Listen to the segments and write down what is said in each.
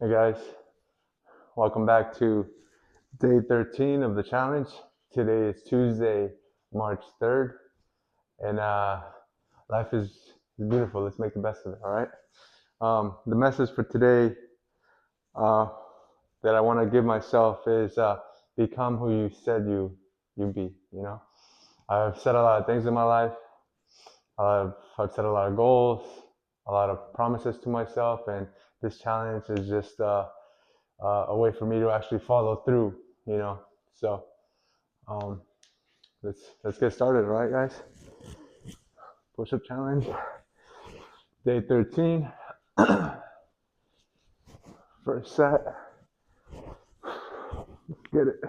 Hey guys, welcome back to day 13 of the challenge. Today is Tuesday, March 3rd, and life is beautiful. Let's make the best of it, all right? The message for today uh, that I want to give myself is become who you said you be, you know? I've said a lot of things in my life. I've set a lot of goals, a lot of promises to myself, and this challenge is just a way for me to actually follow through, you know. So um, let's get started, all right, guys? Push-up challenge, day 13, first set. Let's get it.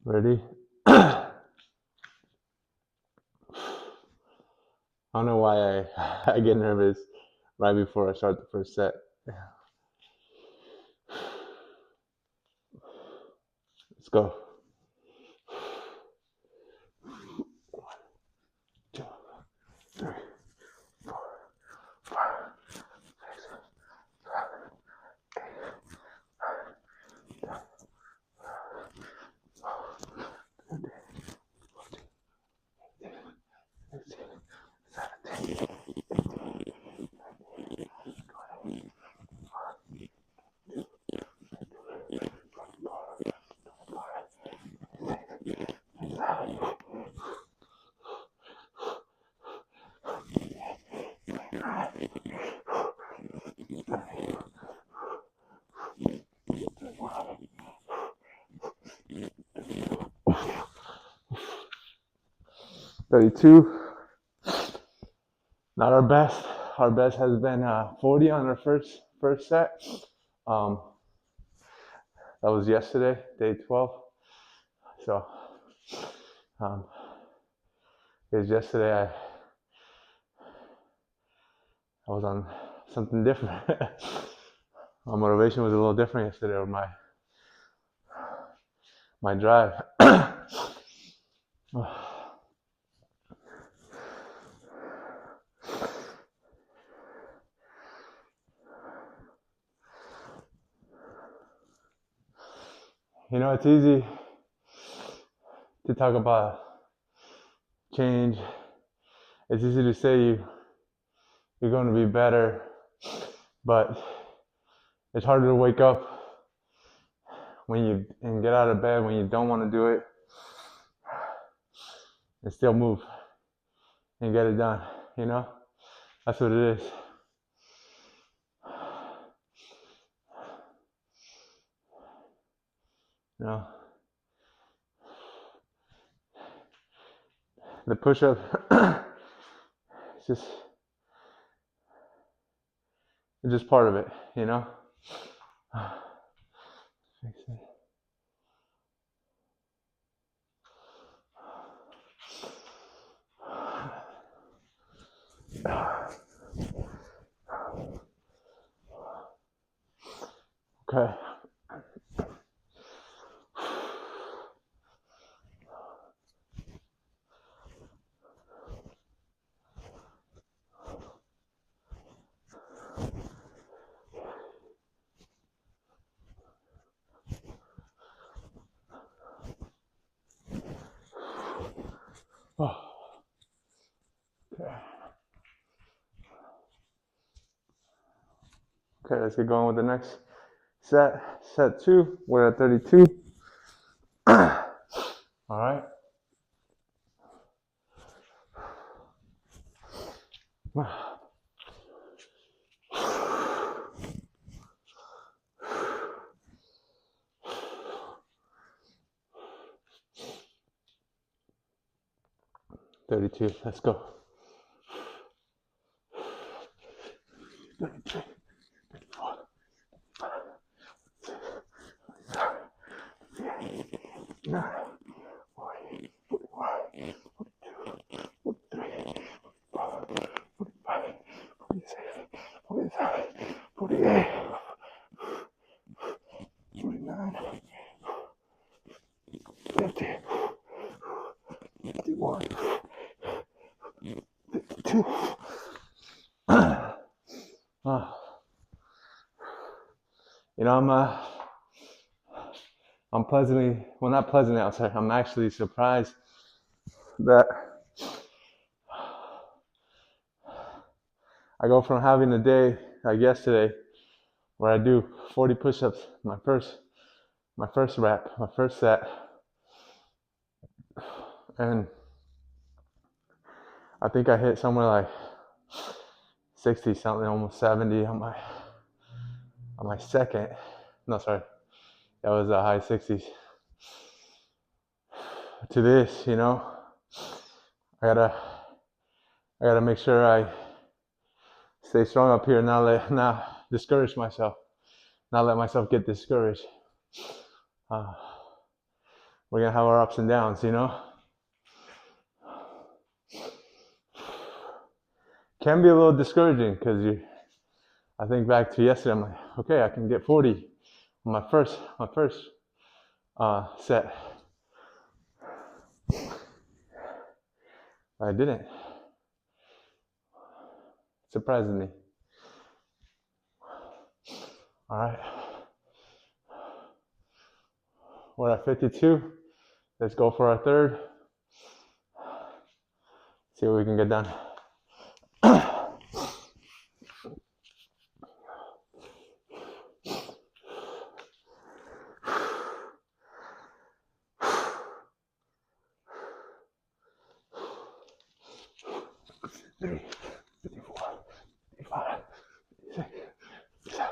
Ready? I don't know why I get nervous right before I start the first set. Let's go. 1, 2, 3, 4, 5, 6, 7, 8, 9, 10, 11, 16, 17, 32. Not our best. Our best has been 40 on our first set. Um, that was yesterday, day 12. So, because yesterday I was on something different. My motivation was a little different yesterday, or my drive. You know, it's easy to talk about change. It's easy to say you're going to be better, but it's harder to wake up and get out of bed when you don't want to do it and still move and get it done. You know, that's what it is. You know, the push-up, it's just part of it. You know. Fix it. Okay. Oh. Okay. Okay, let's get going with the next set. Set 2. We're at 32. All right. 32. Let's go. 33, 34, 39, 40, 41, 42, 43, 44, 45, 46, 47, 48, 49, 50, 51, 52. You know, I'm pleasantly, well, not pleasantly, I'm sorry, I'm actually surprised that I go from having a day like yesterday where I do 40 push-ups, my first rep, my first set, and I think I hit somewhere like 60 something, almost 70 on my second. No, sorry, that was a high 60s. To this, you know, I gotta make sure I stay strong up here, not discourage myself, not let myself get discouraged. We're gonna have our ups and downs, you know. Can be a little discouraging because I think back to yesterday, I'm like, okay, I can get 40 on my first set. I didn't. Surprises me. All right. We're at 52. Let's go for our third. See what we can get done. Three, 54, 55, 56, 57,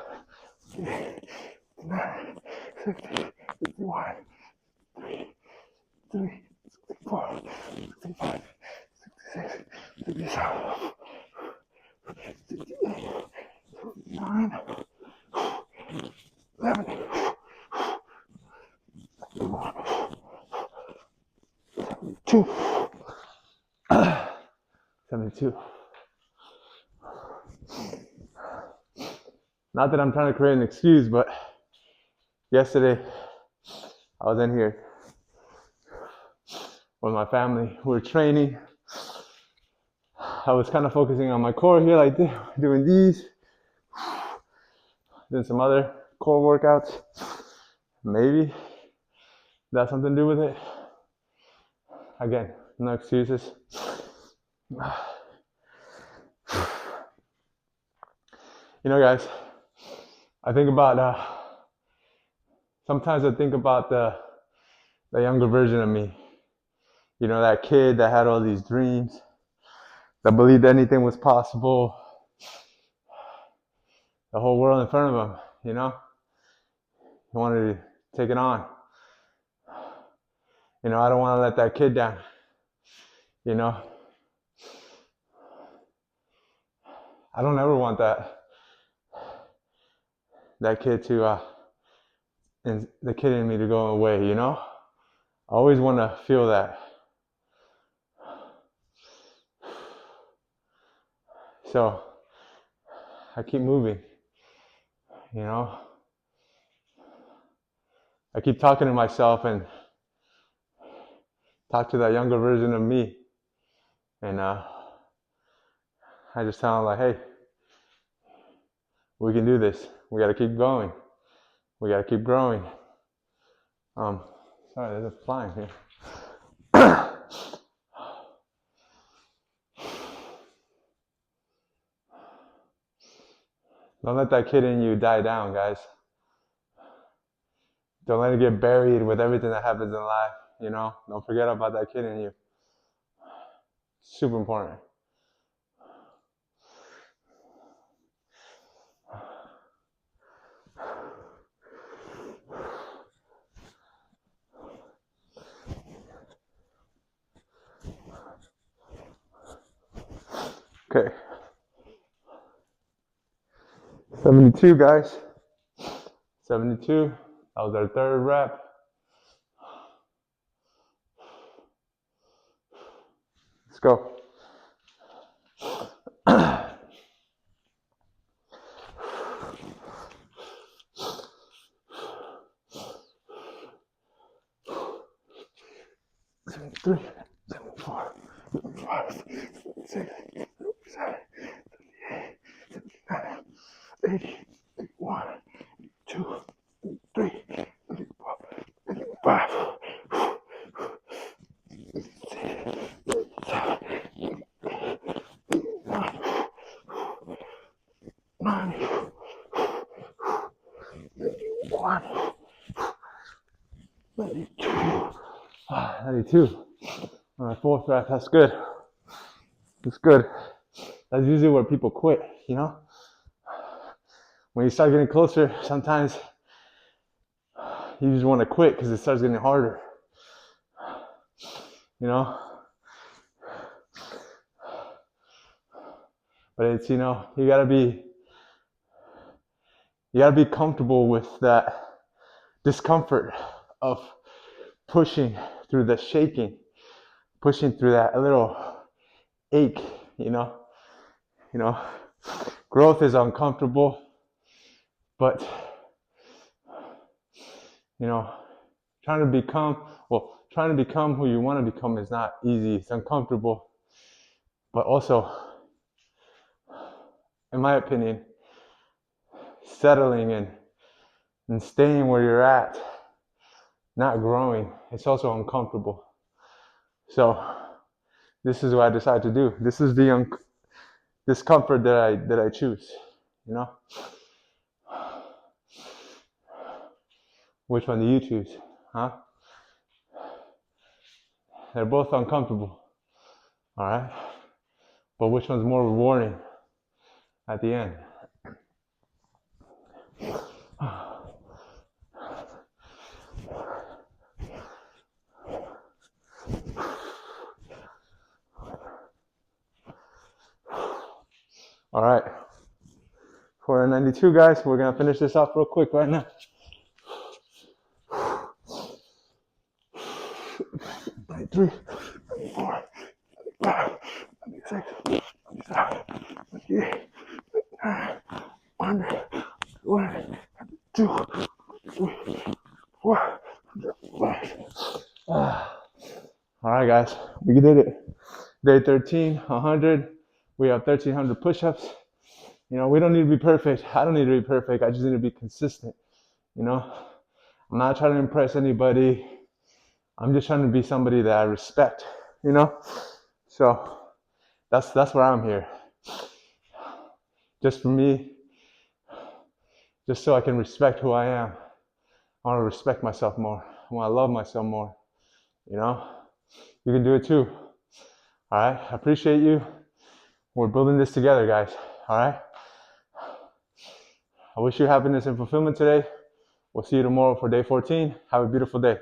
59, 60, 61, 63, 64, 65, 66, 67, 68, 69, 11, 71, 72. 72. Not that I'm trying to create an excuse, but yesterday I was in here with my family. We were training. I was kind of focusing on my core here, like this, doing these, doing some other core workouts. Maybe that's something to do with it. Again, no excuses. You know, guys, I think about, sometimes I think about the younger version of me. You know, that kid that had all these dreams, that believed anything was possible, the whole world in front of him, you know? He wanted to take it on. You know, I don't want to let that kid down, you know? I don't ever want that kid to, and the kid in me to go away, you know? I always want to feel that. So I keep moving, you know? I keep talking to myself and talk to that younger version of me. And I just tell him like, hey, we can do this. We got to keep going. We got to keep growing. Sorry, there's a fly here. Don't let that kid in you die down, guys. Don't let it get buried with everything that happens in life, you know? Don't forget about that kid in you. Super important. Okay. 72, guys. 72. That was our third rep. Let's go. 73, 74, 75, 76, 77, 78, 79, 80, 81, 82, 83, 84, 85, 86, 87, 90, 91, 92. 92. All right, fourth rep. That's good. That's good. That's usually where people quit, you know? When you start getting closer, sometimes you just want to quit because it starts getting harder, you know? But it's, you know, you gotta be comfortable with that discomfort of pushing through the shaking, pushing through that little ache, you know? Growth is uncomfortable, but, you know, trying to become who you want to become is not easy. It's uncomfortable, but also, in my opinion, settling and staying where you're at, not growing, it's also uncomfortable. So this is what I decided to do. This is the discomfort that I choose, you know? Which one do you choose, huh? They're both uncomfortable, all right? But which one's more rewarding at the end? All right, for our 92 guys, we're gonna finish this off real quick right now. 93, 94, 95, 96, 97, 98, 99, 100, 1, 2, 3, 4, 5. All right, guys, we did it. Day 13, 100. We have 1,300 push-ups. You know, we don't need to be perfect. I don't need to be perfect. I just need to be consistent. You know, I'm not trying to impress anybody. I'm just trying to be somebody that I respect. You know, so that's where I'm here. Just for me, just so I can respect who I am. I want to respect myself more. I want to love myself more. You know, you can do it too. All right, I appreciate you. We're building this together, guys. All right. I wish you happiness and fulfillment today. We'll see you tomorrow for day 14. Have a beautiful day.